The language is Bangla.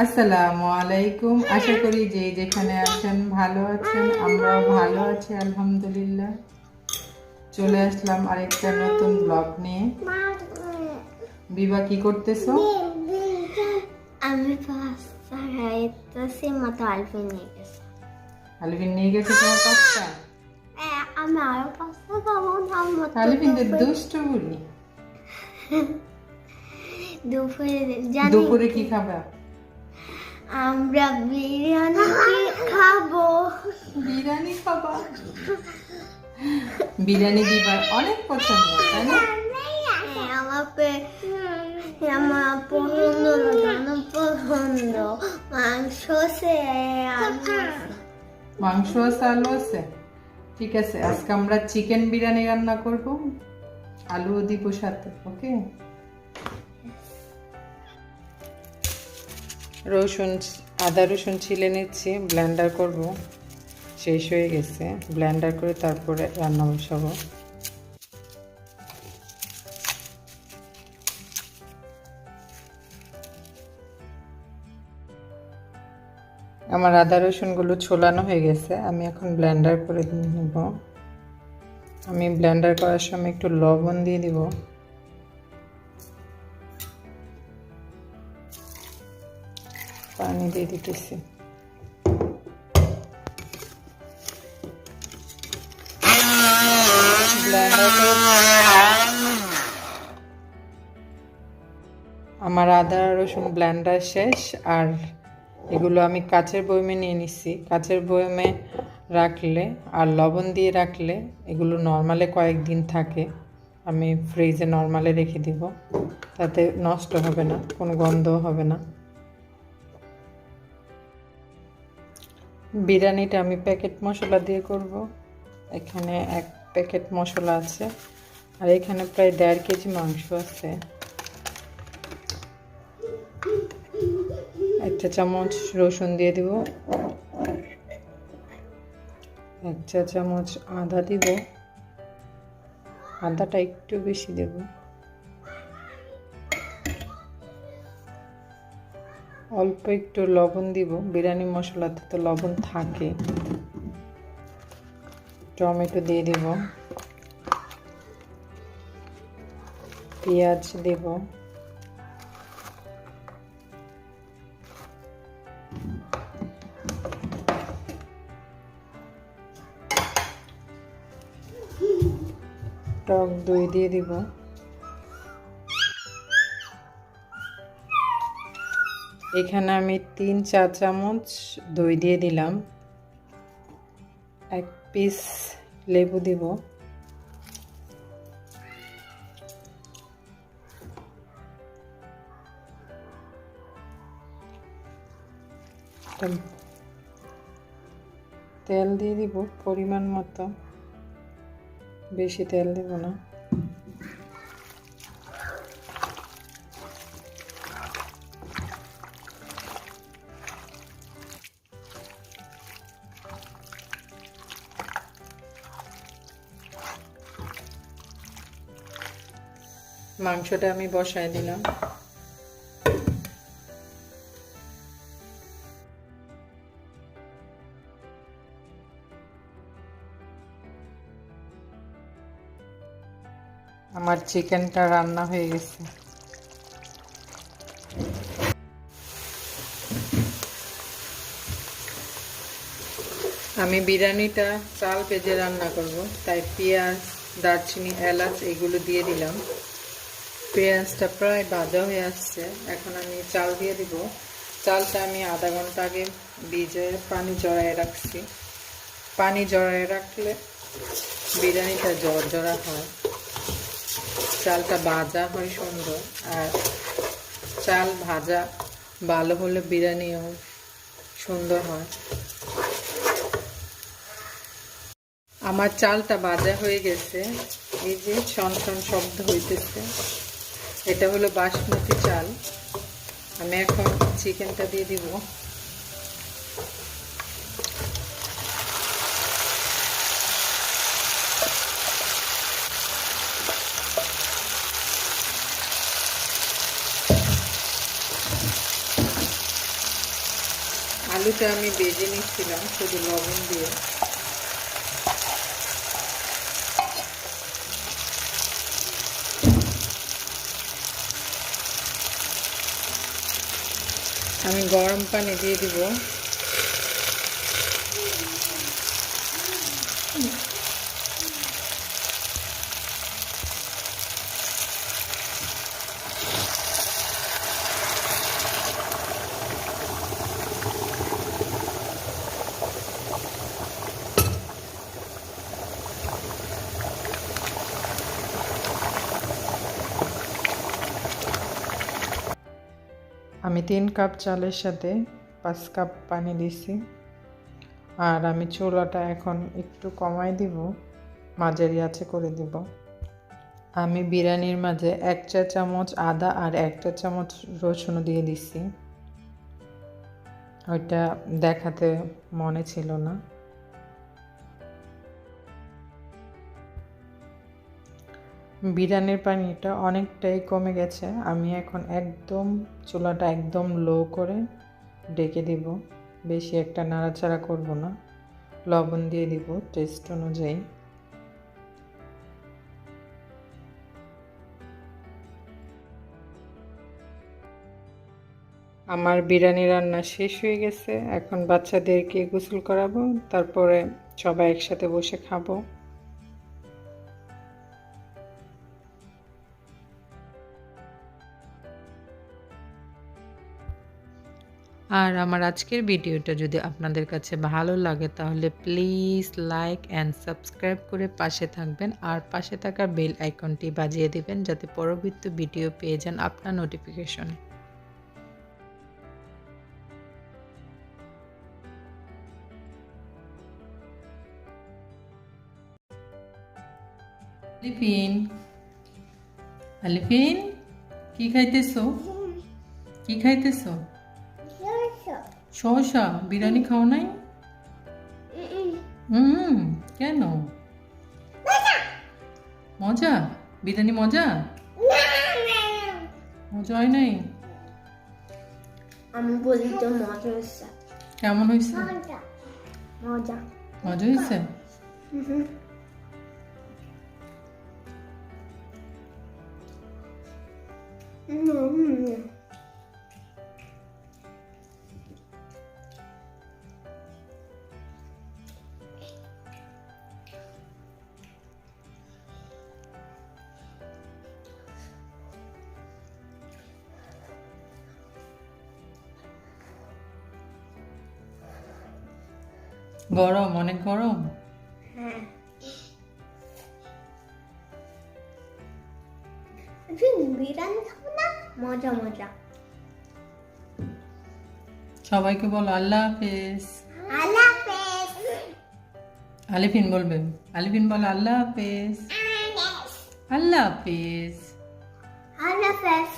আসসালামু আলাইকুম। আশা করি যে যেখানে আছেন ভালো আছেন, আমরাও ভালো আছি আলহামদুলিল্লাহ। চলে আসলাম আরেকটা নতুন ব্লগ নিয়ে। বিবা কি করতেছো? আমি পাস্তা খাইতেছি, মতো আলফিন নিয়ে গেছে। আলভিন নিয়ে গেছে তোমার পাস্তা? আমি আরো পাস্তা খাবো না, আলভিনদের দুষ্টু বুড়ি। দুপুরে জানি দুপুরে কি খাবা? আমরা বিরিয়ানি খাবো। বিরিয়ানি খাবা? বিরিয়ানি দিবার অনেক পছন্দ, তাই না? আমার পছন্দ না, পছন্দ মাংস আছে, মাংস আছে, আলু আছে। ঠিক আছে, আজকে আমরা চিকেন বিরিয়ানি রান্না করব, আলুও দিব সাথে। ওকে, রসুন, আদা রসুন ছিলে নিচ্ছি, ব্লেন্ডার করব। শেষ হয়ে গেছে, ব্লেন্ডার করে তারপরে রান্না বসাবো। আমার আদা রসুনগুলো ছোলানো হয়ে গেছে, আমি এখন ব্লেন্ডার করে নেব। আমি ব্লেন্ডার করার সময় একটু লবণ দিয়ে দিব। পানি দিয়ে দিতেছি। আমার আদা রসুন ব্লেন্ডার শেষ। আর এগুলো আমি কাচের বয়মে নিয়ে নিচ্ছি। কাচের বয়মে রাখলে আর লবণ দিয়ে রাখলে এগুলো নর্মালে কয়েকদিন থাকে। আমি ফ্রিজে নর্মালে রেখে দিব, তাতে নষ্ট হবে না, কোনো গন্ধও হবে না। বিরিয়ানিটা আমি প্যাকেট মশলা দিয়ে করব। এখানে 1 প্যাকেট মশলা আছে, আর এখানে প্রায় 1.5 কেজি মাংস আছে। 1 চা চামচ রসুন দিয়ে দিব, 1 চা চামচ আদা দিব, আদাটা একটু বেশি দেব। অল্প একটু লবণ দিব, বিরিয়ানি মশলাতে তো লবণ থাকে। টমেটো দিয়ে দিব, পেঁয়াজ দেব, টক দই দিয়ে দিব, এখানে আমি 3 চা চামচ দই দিয়ে দিলাম। 1 পিস লেবু দিব, তেল দিয়ে দিব পরিমাণ মতো, বেশি তেল দেব না। মাংসটা আমি বসায় দিলাম। আমার চিকেনটা রান্না হয়ে গেছে। আমি বিরিয়ানিটা চাল ভেজে রান্না করব, তাই পেঁয়াজ, দারচিনি, এলাচ এগুলো দিয়ে দিলাম। পেঁয়াজটা প্রায় ভাজা হয়ে আসছে, এখন আমি চাল দিয়ে দিব। চালটা আমি আধা ঘন্টা আগে ভিজে পানি জড়ায় রাখছি। পানি জড়ায় রাখলে বিরিয়ানিটা জড়জড়া হয়, চালটা ভাজা হয় সুন্দর। আর চাল ভাজা ভালো হলে বিরিয়ানিও সুন্দর হয়। আমার চালটা ভাজা হয়ে গেছে, এই যে ছন ছন শব্দ হইতেছে, এটা হলো বাসমতি চাল। আমি এখন চিকেনটা দিয়ে দিব। আলুটা আমি ভেজে নিচ্ছিলাম শুধু লবণ দিয়ে। আমি গরম পানি দিয়ে দিব। আমি 3 কাপ চালের সাথে 5 কাপ পানি দিছি। আর আমি চুলাটা এখন একটু কমাই দিব, মাঝারি আঁচে করে দিব। আমি বিরিয়ানির মাঝে 1 চা চামচ আদা আর 1 চা চামচ রসুন দিয়ে দিছি, ওইটা দেখাতে মনে ছিল না। বিরিয়ানির পানিটা অনেকটাই কমে গেছে। আমি এখন একদম চুলাটা একদম লো করে ডেকে দিব, বেশি একটা নাড়াচাড়া করব না। লবণ দিয়ে দিব টেস্ট অনুযায়ী। আমার বিরিয়ানি রান্না শেষ হয়ে গেছে। এখন বাচ্চাদেরকে গোসল করাবো, তারপরে সবাই একসাথে বসে খাবো। আর আমার আজকের ভিডিওটা যদি আপনাদের কাছে ভালো লাগে তাহলে প্লিজ লাইক অ্যান্ড সাবস্ক্রাইব করে পাশে থাকবেন, আর পাশে থাকা বেল আইকনটি বাজিয়ে দিবেন যাতে পরবর্তী ভিডিও পেয়ে যান আপনার নোটিফিকেশনে। আলিফিন, আলিফিন, কি খাইতেছো? কি খাইতেছো? শসা। বিরিয়ানি খাও নাই? কেন? মজা? বিরিয়ানি মজা? মজা হয় নাই? আমি বলি তো মজা হয়েছে। কেমন হয়েছে? মজা মজা হয়েছে? গরম, অনেক গরম। হ্যাঁ, বিরিয়ানি খাবো না? মজা মজা। সবাইকে বলো আল্লাহ হাফেজ। আল্লাহ হাফেজ। আলিফিন বলবে, আলিফিন বলো আল্লাহ হাফেজ। আল্লাহ হাফেজ। আল্লাহ হাফেজ।